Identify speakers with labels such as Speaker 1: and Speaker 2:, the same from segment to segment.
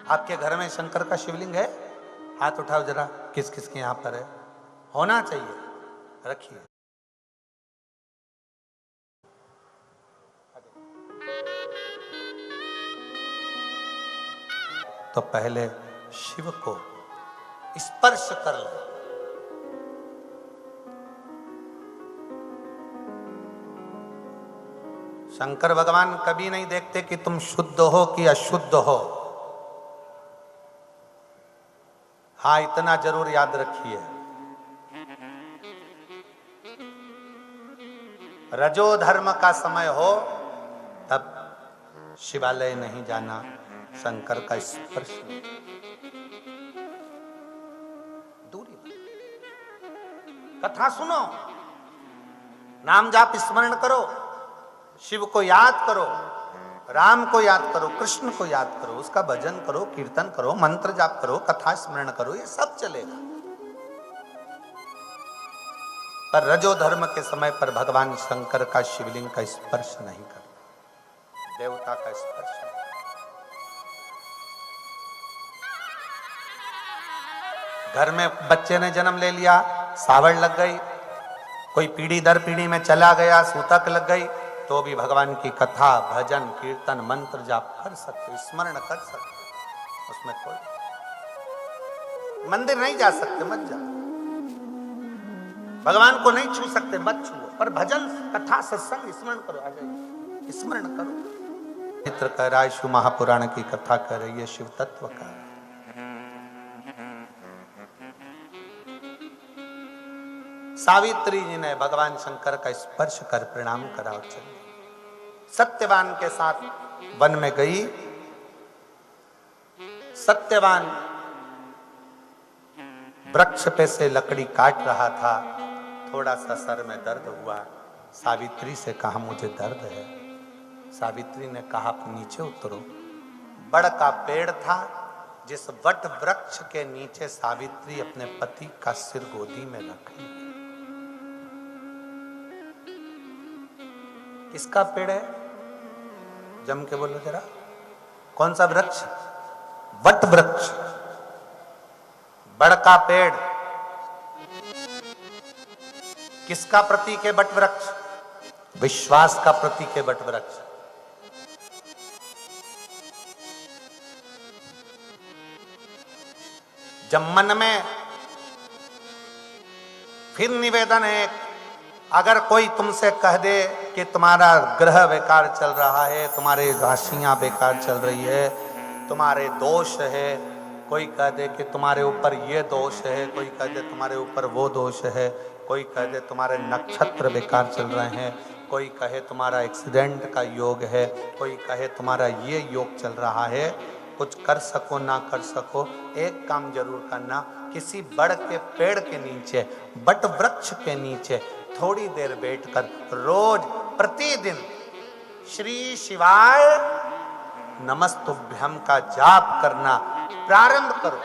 Speaker 1: आपके घर में शंकर का शिवलिंग है? हाथ उठाओ जरा, किस किस के यहां पर है? होना चाहिए, रखिए। तो पहले शिव को स्पर्श कर ले। शंकर भगवान कभी नहीं देखते कि तुम शुद्ध हो कि अशुद्ध हो। हाँ, इतना जरूर याद रखिए, रजो धर्म का समय हो तब शिवालय नहीं जाना, शंकर का स्पर्श नहीं। दूरी कथा सुनो, नाम जाप स्मरण करो, शिव को याद करो, राम को याद करो, कृष्ण को याद करो, उसका भजन करो, कीर्तन करो, मंत्र जाप करो, कथा स्मरण करो, ये सब चलेगा। पर रजो धर्म के समय पर भगवान शंकर का शिवलिंग का स्पर्श नहीं करना, देवता का स्पर्श नहीं। घर में बच्चे ने जन्म ले लिया, सावड़ लग गई, कोई पीढ़ी दर पीढ़ी में चला गया, सूतक लग गई, तो भी भगवान की कथा, भजन, कीर्तन, मंत्र जाप कर सकते, स्मरण कर सकते, उसमें कोई। मंदिर नहीं जा सकते, मत जाओ, भगवान को नहीं छू सकते, मत छुओ, पर भजन, कथा, सत्संग स्मरण करो, आ जाइए, स्मरण करो। चित्र कह रहा है, शिव महापुराण की कथा कर रही है, शिव तत्व का। सावित्री जी ने भगवान शंकर का स्पर्श कर प्रणाम करा और चली। सत्यवान के साथ वन में गई। सत्यवान वृक्ष पे से लकड़ी काट रहा था, थोड़ा सा सर में दर्द हुआ। सावित्री से कहा मुझे दर्द है। सावित्री ने कहा आप नीचे उतरो। बड़ का पेड़ था, जिस वट वृक्ष के नीचे सावित्री अपने पति का सिर गोदी में रख ली। किसका पेड़ है? जम के बोलो जरा, कौन सा वृक्ष? वट वृक्ष, बड़ का पेड़। किसका प्रतीक है वट वृक्ष? विश्वास का प्रतीक है वट वृक्ष। जब मन में फिर निवेदन है, अगर कोई तुमसे कह दे कि तुम्हारा ग्रह बेकार चल रहा है, तुम्हारे राशियां बेकार चल रही है, तुम्हारे दोष है, कोई कह दे कि तुम्हारे ऊपर ये दोष है, कोई कह दे तुम्हारे ऊपर वो दोष है, कोई कह दे तुम्हारे नक्षत्र बेकार चल रहे हैं, कोई कहे तुम्हारा एक्सीडेंट का योग है, कोई कहे तुम्हारा ये योग चल रहा है, कुछ कर सको ना कर सको, एक काम जरूर करना, किसी बड़ के पेड़ के नीचे, बट वृक्ष के नीचे थोड़ी देर बैठकर रोज प्रतिदिन श्री शिवाय नमस्तुभ्यम का जाप करना प्रारंभ करो,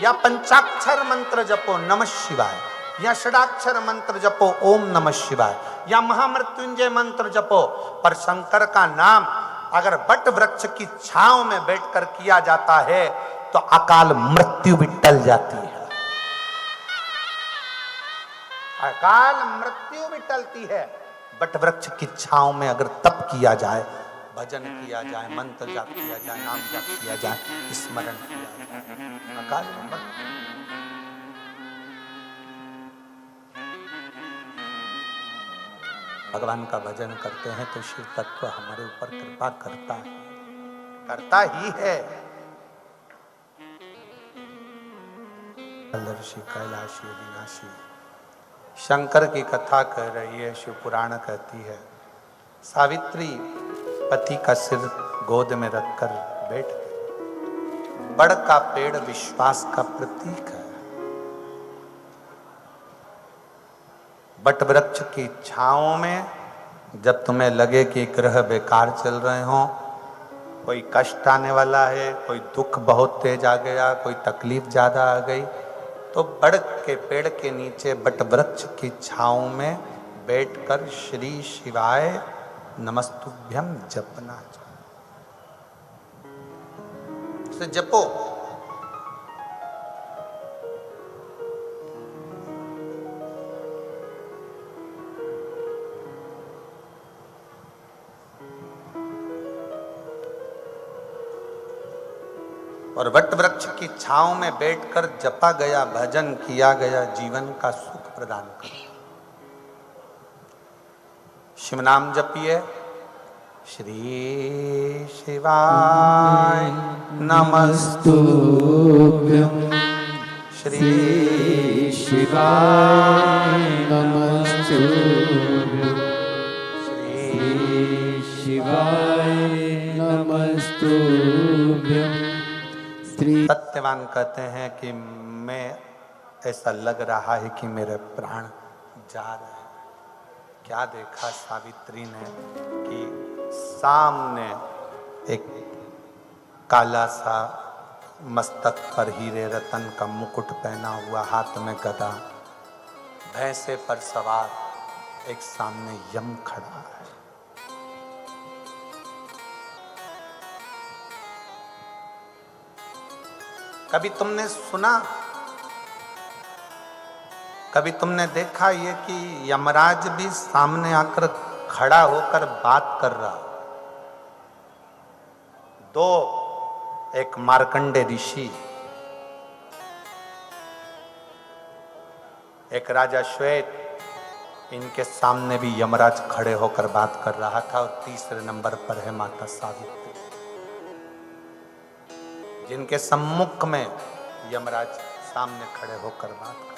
Speaker 1: या पंचाक्षर मंत्र जपो नमः शिवाय, या षडाक्षर मंत्र जपो ओम नमः शिवाय, या महामृत्युंजय मंत्र जपो। पर शंकर का नाम अगर बट वृक्ष की छांव में बैठकर किया जाता है तो अकाल मृत्यु भी टल जाती है, अकाल मृत्यु भी टलती है। बट वृक्ष की छांव में अगर तप किया जाए, भजन किया जाए, मंत्र जाप किया जाए, नाम जाप किया जाए, स्मरण किया जाए, अकाल मृत्यु। भगवान का भजन करते हैं तो शिव तत्व हमारे ऊपर कृपा करता है, करता ही है। ऋषि कैलाशी अविनाशी शंकर की कथा कह रही है, शिव पुराण कहती है, सावित्री पति का सिर गोद में रखकर बैठ गई। बड़ का पेड़ विश्वास का प्रतीक है। बट वृक्ष की छांव में जब तुम्हें लगे कि ग्रह बेकार चल रहे हो, कोई कष्ट आने वाला है, कोई दुख बहुत तेज आ गया, कोई तकलीफ ज्यादा आ गई, तो बड़ के पेड़ के नीचे बट वृक्ष की छांव में बैठकर श्री शिवाय नमस्तुभ्यम जपना चाहिए। उसे जपो। और वट वृक्ष की छांव में बैठकर जपा गया भजन किया गया जीवन का सुख प्रदान कर। शिव नाम जपिए। श्री शिवाय नमस्तुभ्यं। श्री शिवाय नमस्तुभ्यं। श्री शिवाय नमस्तुभ्यं। सत्यवान कहते हैं कि मैं ऐसा लग रहा है कि मेरे प्राण जा रहे हैं। क्या देखा सावित्री ने कि सामने एक काला सा मस्तक पर हीरे रतन का मुकुट पहना हुआ, हाथ में गदा, भैंसे पर सवार एक सामने यम खड़ा है। कभी तुमने सुना, कभी तुमने देखा ये कि यमराज भी सामने आकर खड़ा होकर बात कर रहा? दो, एक मार्कंडे ऋषि, एक राजा श्वेत, इनके सामने भी यमराज खड़े होकर बात कर रहा था। और तीसरे नंबर पर है माता सावित्री, जिनके सम्मुख में यमराज सामने खड़े होकर बात कर।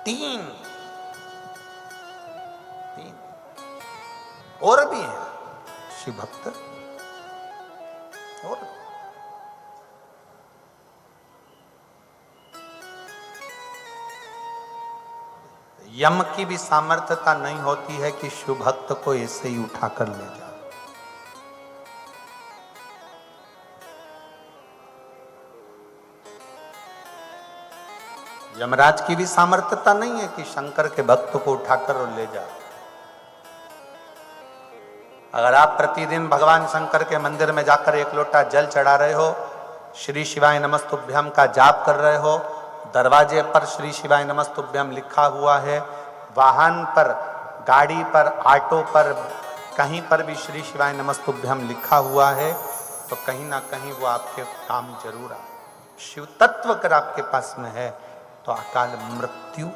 Speaker 1: तीन और भी हैं शिव भक्त। और यम की भी सामर्थ्यता नहीं होती है कि शिव भक्त को ऐसे ही उठाकर ले जाए। यमराज की भी सामर्थ्यता नहीं है कि शंकर के भक्त को उठाकर और ले जाए। अगर आप प्रतिदिन भगवान शंकर के मंदिर में जाकर एक लोटा जल चढ़ा रहे हो, श्री शिवाय नमस्तुभ्यम का जाप कर रहे हो, दरवाजे पर श्री शिवाय नमस्तुभ्यम लिखा हुआ है, वाहन पर, गाड़ी पर, ऑटो पर, कहीं पर भी श्री शिवाय नमस्तुभ्यम लिखा हुआ है, तो कहीं ना कहीं वो आपके काम जरूर आए। शिव तत्व अगर आपके पास में है तो अकाल मृत्यु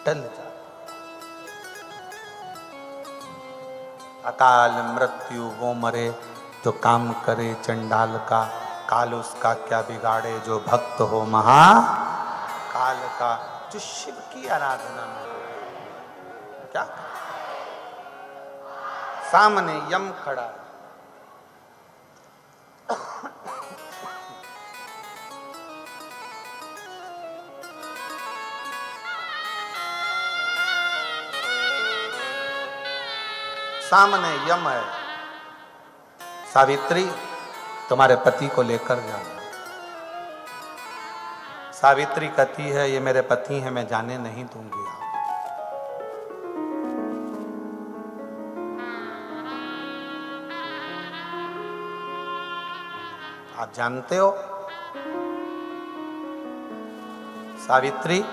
Speaker 1: टल जाए। अकाल मृत्यु वो मरे जो काम करे चंडाल का, काल उसका क्या बिगाड़े जो भक्त हो महाकाल का। जो शिव की आराधना में क्या सामने यम खड़ा है। सामने यम है। सावित्री, तुम्हारे पति को लेकर जाना। सावित्री कहती है ये मेरे पति हैं, मैं जाने नहीं दूंगी। आप जानते हो सावित्री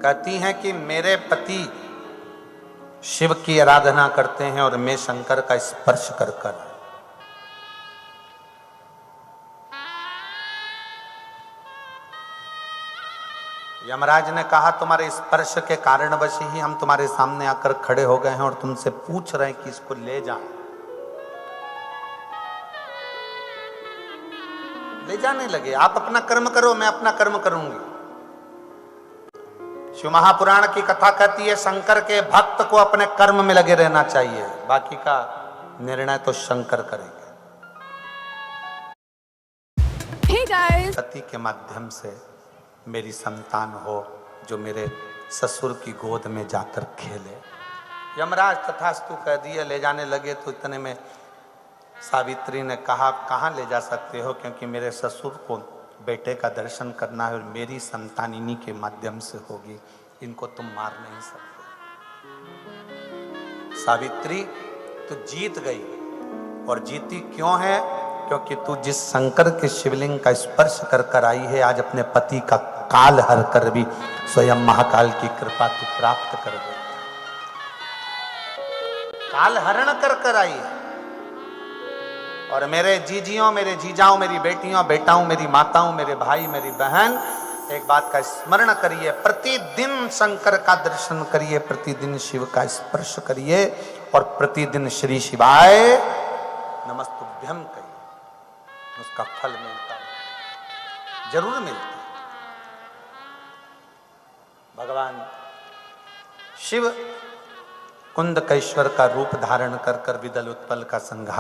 Speaker 1: कहती हैं कि मेरे पति शिव की आराधना करते हैं और मैं शंकर का स्पर्श कर कर। यमराज ने कहा तुम्हारे स्पर्श के कारणवश ही हम तुम्हारे सामने आकर खड़े हो गए हैं और तुमसे पूछ रहे हैं कि इसको ले जाएं। ले जाने लगे। आप अपना कर्म करो, मैं अपना कर्म करूंगी। शिव महापुराण की कथा कहती है शंकर के भक्त को अपने कर्म में लगे रहना चाहिए, बाकी का निर्णय तो शंकर करेंगे।
Speaker 2: Hey guys!
Speaker 1: पति के माध्यम से मेरी संतान हो जो मेरे ससुर की गोद में जाकर खेले। यमराज तथास्तु कह दिए, ले जाने लगे। तो इतने में सावित्री ने कहा कहाँ ले जा सकते हो, क्योंकि मेरे ससुर को बेटे का दर्शन करना है और मेरी संतान इन्हीं के माध्यम से होगी, इनको तुम मार नहीं सकते। सावित्री तो जीत गई। और जीती क्यों है? क्योंकि तू जिस शंकर के शिवलिंग का स्पर्श कर कर आई है, आज अपने पति का काल हर कर भी स्वयं महाकाल की कृपा तू प्राप्त कर दे। काल हरण कर कर आई है। और मेरे जीजियों, मेरे जीजाओं, मेरी बेटियों, बेटाओं, मेरी माताओं, मेरे भाई, मेरी बहन, एक बात का स्मरण करिए, प्रतिदिन शंकर का दर्शन करिए, प्रतिदिन शिव का स्पर्श करिए और प्रतिदिन श्री शिवाय नमस्तुभ्यम कहिए। उसका फल मिलता है, जरूर मिलता है। भगवान शिव कुंदकेश्वर का रूप धारण कर कर विदल उत्पल का संहार